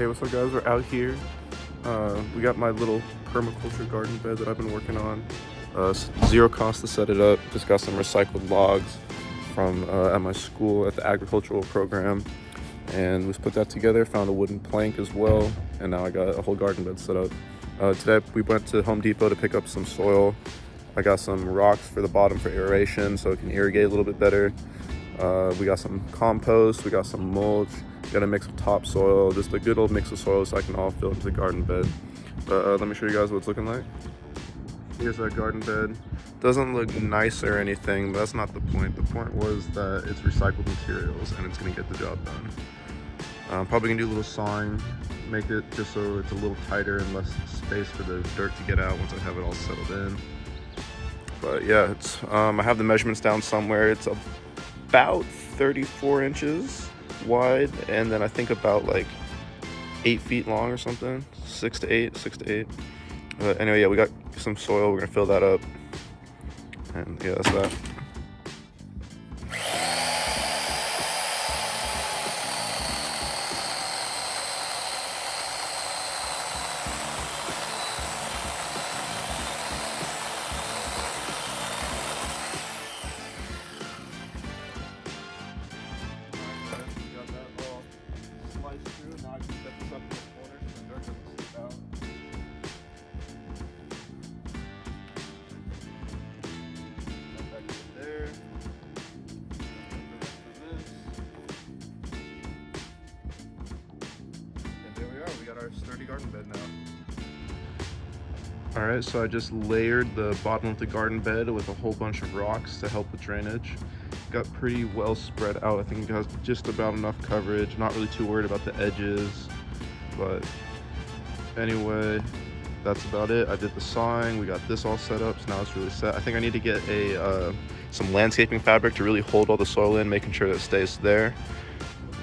Hey, what's up guys? We're out here. We got my little permaculture garden bed that I've been working on. Zero cost to set it up. Just got some recycled logs from at my school at the agricultural program. And we put that together, found a wooden plank as well. And now I got a whole garden bed set up. Today we went to Home Depot to pick up some soil. I got some rocks for the bottom for aeration so it can irrigate a little bit better. We got some compost, we got some mulch. Got a mix of topsoil, just a good old mix of soil so I can all fill into the garden bed. But let me show you guys what it's looking like. Here's that garden bed. Doesn't look nice or anything, but that's not the point. The point was that it's recycled materials and it's gonna get the job done. I'm probably gonna do a little sawing, make it just so it's a little tighter and less space for the dirt to get out once I have it all settled in. But yeah, it's I have the measurements down somewhere. It's about 34 inches wide, and then I think about like 8 feet long or something. 6 to 8. Anyway, yeah, we got some soil. We're gonna fill that up, and yeah, that's that. Now I can set this up in the corner so the dirt doesn't slip out. That back in there. The rest of this. And there we are. We got our sturdy garden bed now. Alright, so I just layered the bottom of the garden bed with a whole bunch of rocks to help with drainage. Got pretty well spread out. I think it has just about enough coverage. Not really too worried about the edges, but anyway, that's about it. I did the sawing. We got this all set up, so now it's really set. I think I need to get some landscaping fabric to really hold all the soil in, making sure that it stays there.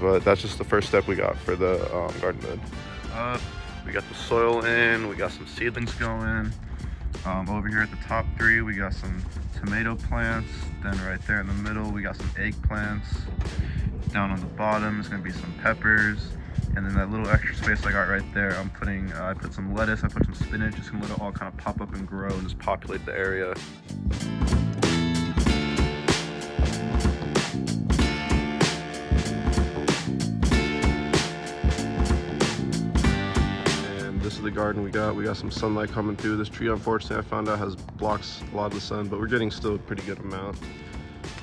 But that's just the first step we got for the garden bed. We got the soil in. We got some seedlings going. Over here at the top 3, we got some tomato plants. Then right there in the middle, we got some eggplants. Down on the bottom is gonna be some peppers. And then that little extra space I got right there, I put some lettuce, I put some spinach, just gonna let it all kind of pop up and grow and just populate the area. This is the garden we got. We got some sunlight coming through. This tree, unfortunately, I found out blocks a lot of the sun, but we're getting still a pretty good amount.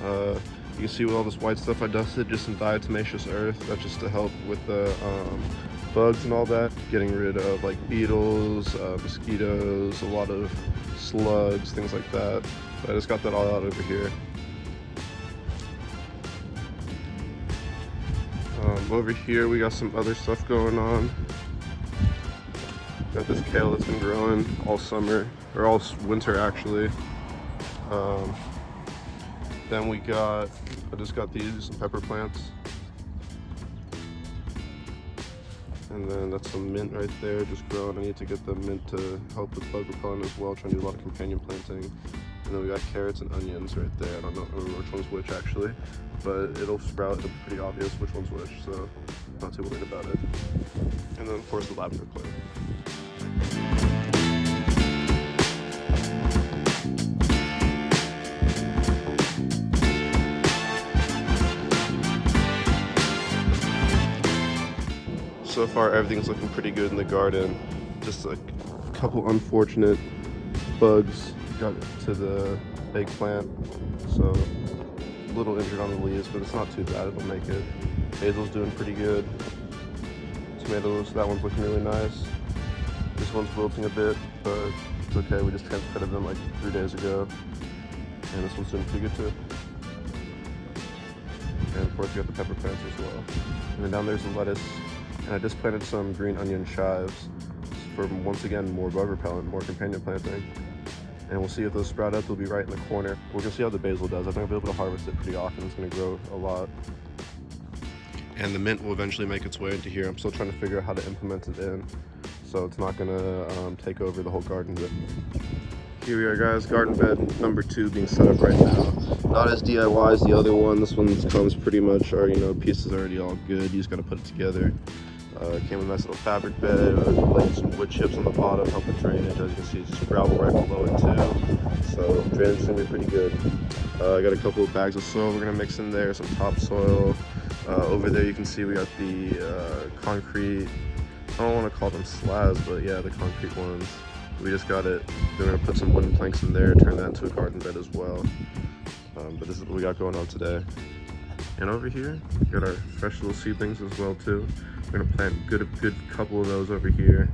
You can see with all this white stuff I dusted, just some diatomaceous earth. That's just to help with the bugs and all that. Getting rid of like beetles, mosquitoes, a lot of slugs, things like that. But I just got that all out over here. Over here, we got some other stuff going on. Got this kale that's been growing all summer, or all winter actually. Then I just got these, some pepper plants. And then that's some mint right there, just growing. I need to get the mint to help with bug repellent as well, trying to do a lot of companion planting. And then we got carrots and onions right there. I don't remember which one's which actually, but it'll sprout. It'll be pretty obvious which one's which, so not too worried about it. And then of course the lavender plant. So far everything's looking pretty good in the garden. Just a couple unfortunate bugs got to the eggplant, so a little injured on the leaves, but it's not too bad. It'll make it. Basil's doing pretty good. Tomatoes, that one's looking really nice. This one's wilting a bit, but it's okay. We just transplanted them like 3 days ago, and this one's doing pretty good too. And of course we got the pepper plants as well. And then down there's the lettuce. And I just planted some green onion chives for, once again, more bug repellent, more companion planting. And we'll see if those sprout up. They'll be right in the corner. We're gonna see how the basil does. I think I'll be able to harvest it pretty often. It's gonna grow a lot. And the mint will eventually make its way into here. I'm still trying to figure out how to implement it in, so it's not gonna take over the whole garden bed. Here we are guys, garden bed number 2 being set up right now. Not as DIY as the other one. This one comes pretty much, or pieces already all good. You just gotta put it together. Came with a nice little fabric bed, laying some wood chips on the bottom, helping drainage. As you can see, it's just gravel right below it too. So drainage is gonna be pretty good. I got a couple of bags of soil we're gonna mix in there, some topsoil. Over there you can see we got the concrete, I don't want to call them slabs, but yeah, the concrete ones. We just got it. We're gonna put some wooden planks in there, turn that into a garden bed as well. But this is what we got going on today. And over here, we got our fresh little seedlings as well too. We're gonna plant a good couple of those over here.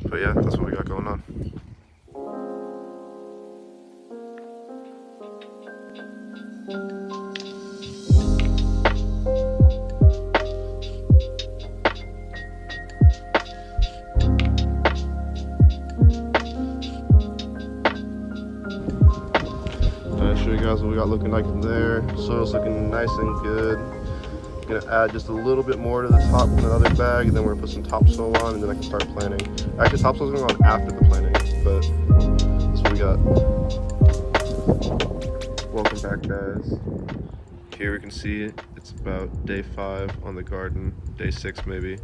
But yeah, that's what we got going on. I'll show you guys what we got looking like in there. Soil's looking nice and good. Gonna add just a little bit more to the top in another bag, and then we're gonna put some topsoil on, and then I can start planting. Actually, topsoil's gonna go on after the planting, but that's what we got. Welcome back, guys. Here we can see it's about day 5 on the garden, day 6 maybe.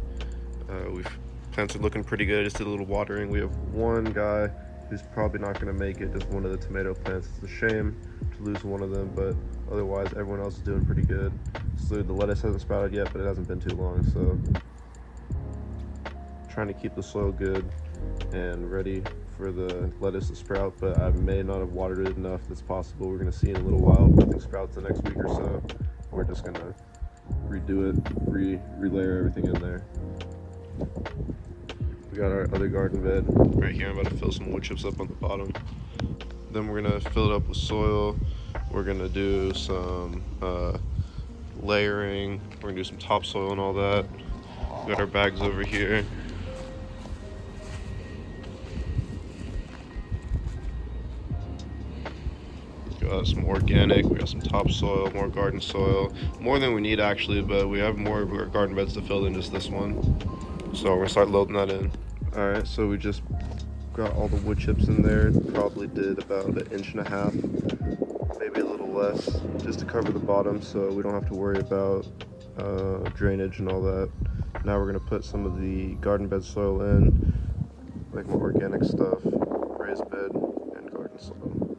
Plants are looking pretty good. Just did a little watering. We have one guy who's probably not gonna make it, just one of the tomato plants. It's a shame to lose one of them, but otherwise everyone else is doing pretty good. So the lettuce hasn't sprouted yet, but it hasn't been too long, so trying to keep the soil good and ready for the lettuce to sprout, but I may not have watered it enough. That's possible. We're gonna see in a little while. If nothing sprouts the next week or so, we're just gonna redo it, relayer everything in there. We got our other garden bed right here. I'm about to fill some wood chips up on the bottom. Then we're gonna fill it up with soil. We're gonna do some layering. We're gonna do some topsoil and all that. We got our bags over here. We got some organic, we got some topsoil, more garden soil. More than we need actually, but we have more of our garden beds to fill than just this one. So we're gonna start loading that in. Alright, so we just got all the wood chips in there. Probably did about 1.5 inches, maybe a little less, just to cover the bottom so we don't have to worry about drainage and all that. Now we're gonna put some of the garden bed soil in, like more organic stuff, raised bed and garden soil.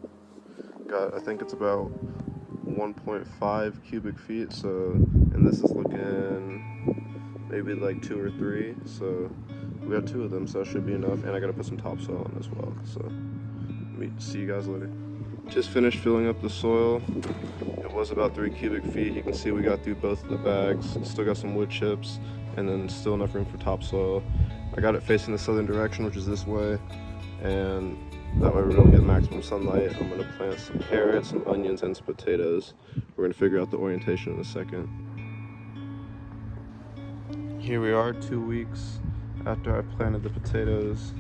I think it's about 1.5 cubic feet, so, and this is looking maybe like 2 or 3, so we got 2 of them, so that should be enough. And I gotta put some topsoil on as well, so see you guys later. Just finished filling up the soil. It was about 3 cubic feet. You can see we got through both of the bags. Still got some wood chips, and then still enough room for topsoil. I got it facing the southern direction, which is this way, and that way we're gonna get maximum sunlight. I'm gonna plant some carrots, some onions, and some potatoes. We're gonna figure out the orientation in a second. Here we are 2 weeks after I planted the potatoes.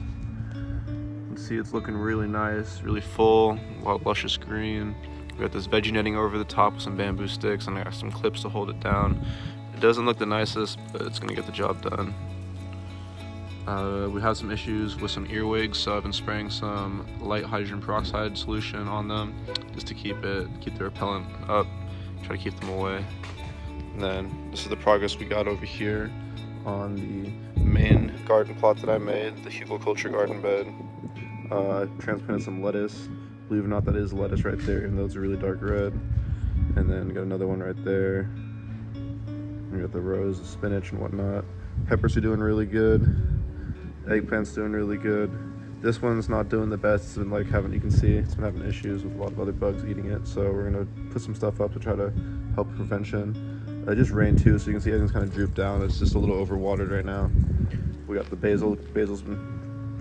You can see it's looking really nice, really full, a lot of luscious green. We got this veggie netting over the top with some bamboo sticks, and I got some clips to hold it down. It doesn't look the nicest, but it's gonna get the job done. We had some issues with some earwigs, so I've been spraying some light hydrogen peroxide solution on them just to keep the repellent up, try to keep them away. And then this is the progress we got over here on the main garden plot that I made, the hugelkultur garden bed. I transplanted some lettuce. Believe it or not, that is lettuce right there, even though it's really dark red. And then got another one right there. We got the rows of spinach and whatnot. Peppers are doing really good. Eggplant's doing really good. This one's not doing the best. It's been like you can see, it's been having issues with a lot of other bugs eating it. So we're gonna put some stuff up to try to help prevention. It just rained too, so you can see everything's kind of drooped down. It's just a little overwatered right now. We got the basil. Basil's been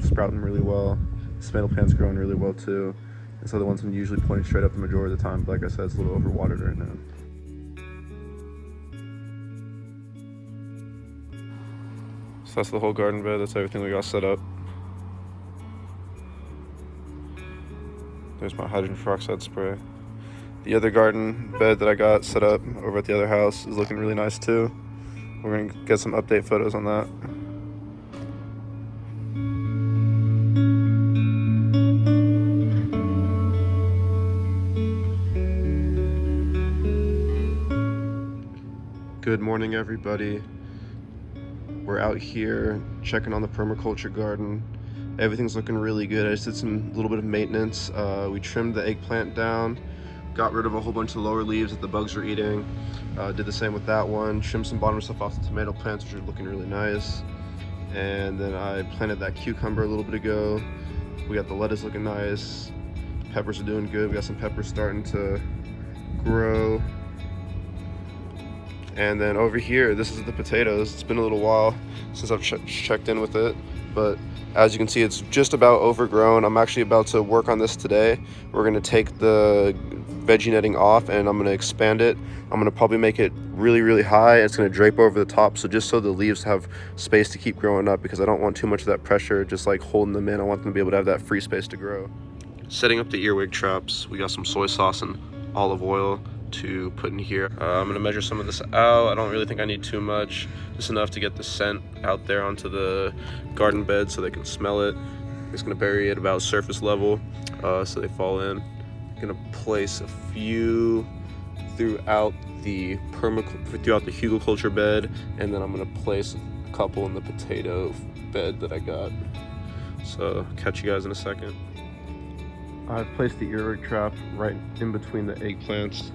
sprouting really well. The tomato plant's growing really well too. And so the one's been usually pointing straight up the majority of the time. But like I said, it's a little overwatered right now. So that's the whole garden bed. That's everything we got set up. There's my hydrogen peroxide spray. The other garden bed that I got set up over at the other house is looking really nice too. We're gonna get some update photos on that. Good morning, everybody. We're out here checking on the permaculture garden. Everything's looking really good. I just did some little bit of maintenance. We trimmed the eggplant down, got rid of a whole bunch of lower leaves that the bugs were eating. Did the same with that one. Trimmed some bottom stuff off the tomato plants, which are looking really nice. And then I planted that cucumber a little bit ago. We got the lettuce looking nice. Peppers are doing good. We got some peppers starting to grow. And then over here, this is the potatoes. It's been a little while since I've checked in with it, but as you can see, it's just about overgrown. I'm actually about to work on this today. We're gonna take the veggie netting off and I'm gonna expand it. I'm gonna probably make it really, really high. It's gonna drape over the top, so just so the leaves have space to keep growing up, because I don't want too much of that pressure just like holding them in. I want them to be able to have that free space to grow. Setting up the earwig traps, we got some soy sauce and olive oil to put in here. I'm gonna measure some of this out. I don't really think I need too much, just enough to get the scent out there onto the garden bed so they can smell it. Just gonna bury it about surface level so they fall in. Gonna place a few throughout the hugelkultur bed, and then I'm gonna place a couple in the potato bed that I got. So catch you guys in a second. I've placed the earwig trap right in between the eggplants.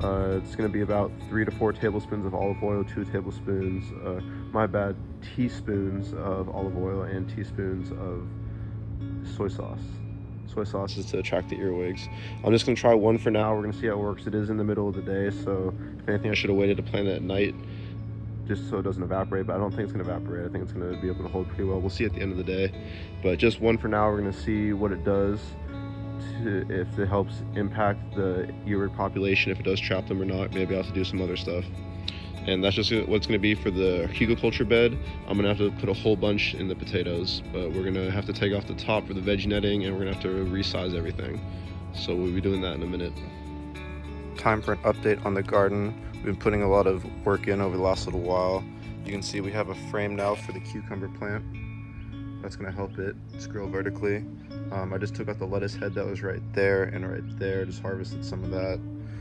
It's going to be about 3 to 4 tablespoons of olive oil, 2 tablespoons, teaspoons of olive oil, and teaspoons of soy sauce. Soy sauce is to attract the earwigs. I'm just going to try one for now. We're going to see how it works. It is in the middle of the day, so if anything, I should have waited to plant it at night just so it doesn't evaporate, but I don't think it's going to evaporate. I think it's going to be able to hold pretty well. We'll see at the end of the day, but just one for now. We're going to see what it does, if it helps impact the earwig population, if it does trap them or not. Maybe I'll have to do some other stuff. And that's just what's going to be for the hugelkultur bed. I'm going to have to put a whole bunch in the potatoes, but we're going to have to take off the top for the veggie netting, and we're going to have to resize everything. So we'll be doing that in a minute. Time for an update on the garden. We've been putting a lot of work in over the last little while. You can see we have a frame now for the cucumber plant. That's going to help it grow vertically. I just took out the lettuce head that was right there and right there, just harvested some of that.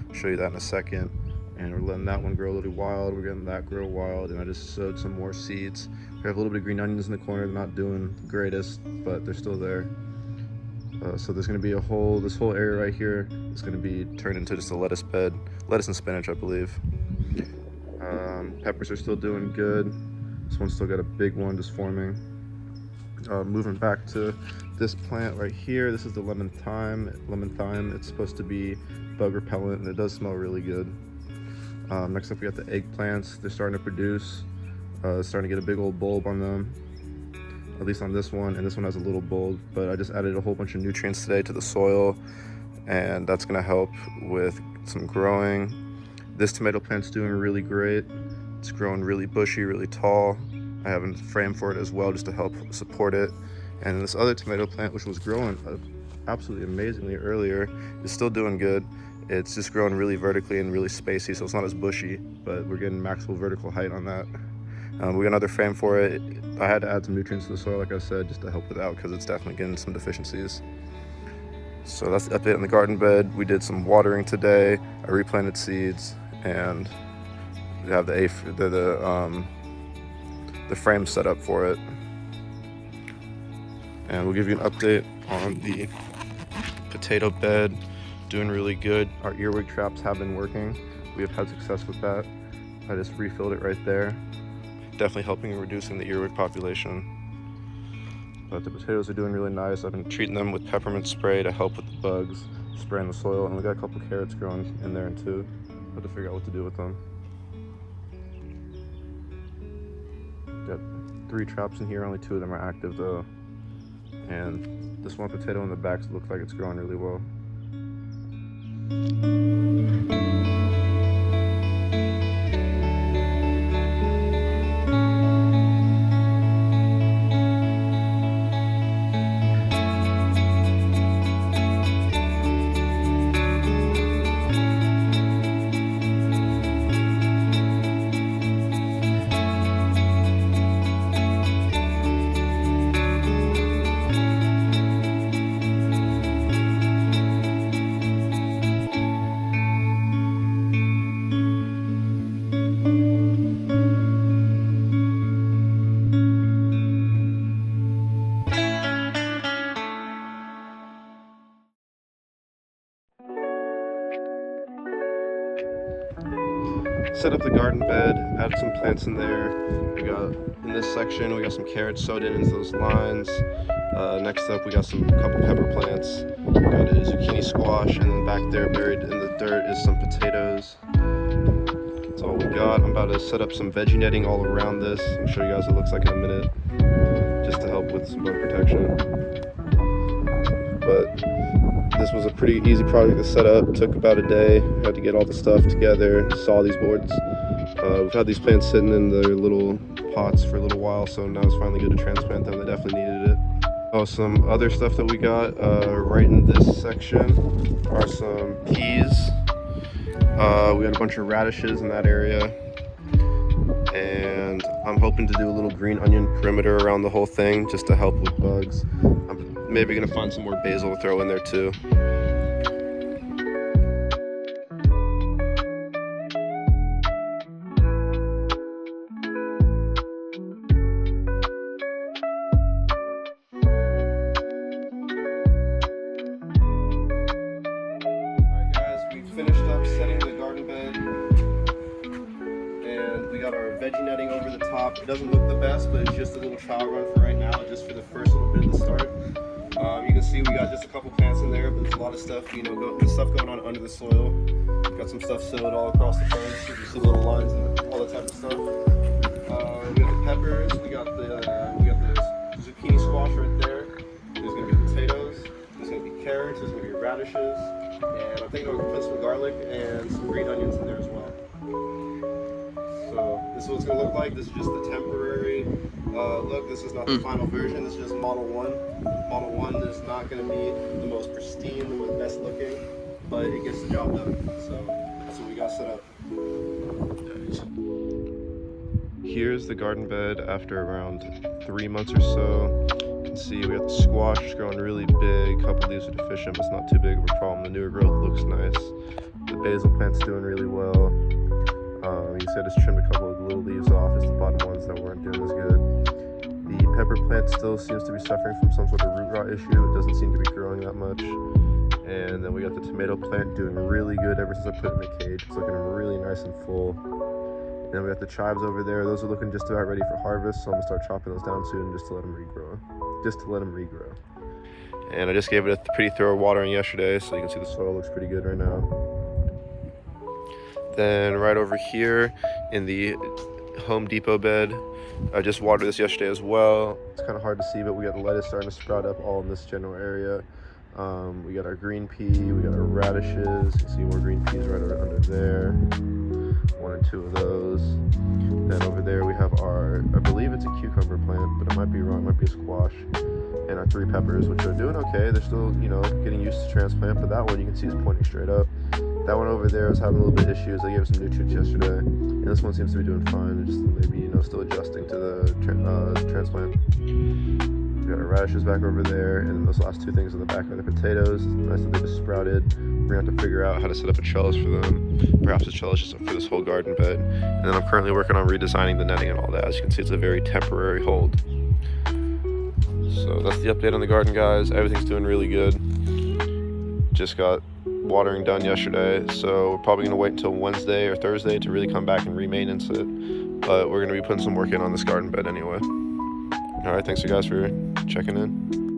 I'll show you that in a second. And we're letting that one grow a little wild. We're getting that grow wild, and I just sowed some more seeds. We have a little bit of green onions in the corner. They're not doing the greatest, but they're still there. So there's going to be this whole area right here is going to be turned into just a lettuce bed. Lettuce and spinach, I believe. Peppers are still doing good. This one's still got a big one just forming. Moving back to this plant right here, this is the lemon thyme. It's supposed to be bug repellent, and it does smell really good. Next up, we got the eggplants. They're starting to produce. Starting to get a big old bulb on them, at least on this one, and this one has a little bulb, but I just added a whole bunch of nutrients today to the soil, and that's going to help with some growing. This tomato plant's doing really great. It's growing really bushy, really tall. I have a frame for it as well just to help support it. And this other tomato plant, which was growing absolutely amazingly earlier, is still doing good. It's just growing really vertically and really spacey, so it's not as bushy, but we're getting maximal vertical height on that. We got another frame for it. I had to add some nutrients to the soil, like I said, just to help it out, because it's definitely getting some deficiencies. So that's the update on the garden bed. We did some watering today. I replanted seeds, and we have the frame set up for it. And we'll give you an update on the potato bed. Doing really good. Our earwig traps have been working. We have had success with that. I just refilled it right there. Definitely helping in reducing the earwig population. But the potatoes are doing really nice. I've been treating them with peppermint spray to help with the bugs, spraying the soil, and we got a couple carrots growing in there too. Have to figure out what to do with them. Got 3 traps in here, only 2 of them are active though. And this one potato in the back looks like it's growing really well. set up the garden bed, added some plants in there. We got, in this section, we got some carrots sewed in into those lines. Next up, we got couple pepper plants. We got a zucchini squash, and then back there, buried in the dirt, is some potatoes. That's all we got. I'm about to set up some veggie netting all around this and show you guys what it looks like in a minute, just to help with some bug protection. But this was a pretty easy project to set up. It took about a day. We had to get all the stuff together, saw these boards. We've had these plants sitting in their little pots for a little while, so now it's finally good to transplant them. They definitely needed it. Oh, some other stuff that we got right in this section are some peas. We got a bunch of radishes in that area. And I'm hoping to do a little green onion perimeter around the whole thing just to help with bugs. I'm maybe gonna find some more basil to throw in there too. Alright guys, we finished up setting the garden bed. And we got our veggie netting over the top. It doesn't look the best, but it's just a little trial run for right now, just for the first little bit of the start. You can see we got just a couple plants in there, but there's a lot of stuff, there's stuff going on under the soil. Got some stuff sewed all across the fence. You see little lines and all that type of stuff. We got the peppers. We got the zucchini squash right there. There's gonna be potatoes. There's gonna be carrots. There's gonna be radishes, and I'm thinking I'm gonna put some garlic and some green onions in there as well. So this is what it's gonna look like. This is just the temporary look. This is not the final version. This is just Model 1. Model 1 is not going to be the most pristine, the best looking, but it gets the job done. So that's what we got set up. Here's the garden bed after around 3 months or so. You can see we got the squash growing really big. A couple of these are deficient, but it's not too big of a problem. The newer growth looks nice. The basil plant's doing really well. You can see I just trimmed a couple of little leaves off, just the bottom ones that weren't doing as good. The pepper plant still seems to be suffering from some sort of root rot issue. It doesn't seem to be growing that much. And then we got the tomato plant doing really good ever since I put it in the cage. It's looking really nice and full. And then we got the chives over there. Those are looking just about ready for harvest, so I'm gonna start chopping those down soon just to let them regrow. And I just gave it a pretty thorough watering yesterday, so you can see the soil looks pretty good right now. Then right over here in the Home Depot bed, I just watered this yesterday as well. It's kind of hard to see, but we got the lettuce starting to sprout up all in this general area. We got our green pea, we got our radishes. You can see more green peas right under there. 1 or 2 of those. Then over there we have our, I believe it's a cucumber plant, but it might be wrong, it might be a squash. And our 3 peppers, which are doing okay. They're still, getting used to transplant, but that one you can see is pointing straight up. That one over there is having a little bit of issues. I gave it some nutrients yesterday, and this one seems to be doing fine. Just maybe, still adjusting to the transplant. We got our radishes back over there, and those last 2 things in the back are the potatoes. It's nice that they just sprouted. We're gonna have to figure out how to set up a trellis for them. Perhaps a trellis just for this whole garden bed. And then I'm currently working on redesigning the netting and all that. As you can see, it's a very temporary hold. So that's the update on the garden, guys. Everything's doing really good. Just got watering done yesterday, so we're probably going to wait until Wednesday or Thursday to really come back and re-maintenance it, but we're going to be putting some work in on this garden bed anyway. All right, thanks you guys for checking in.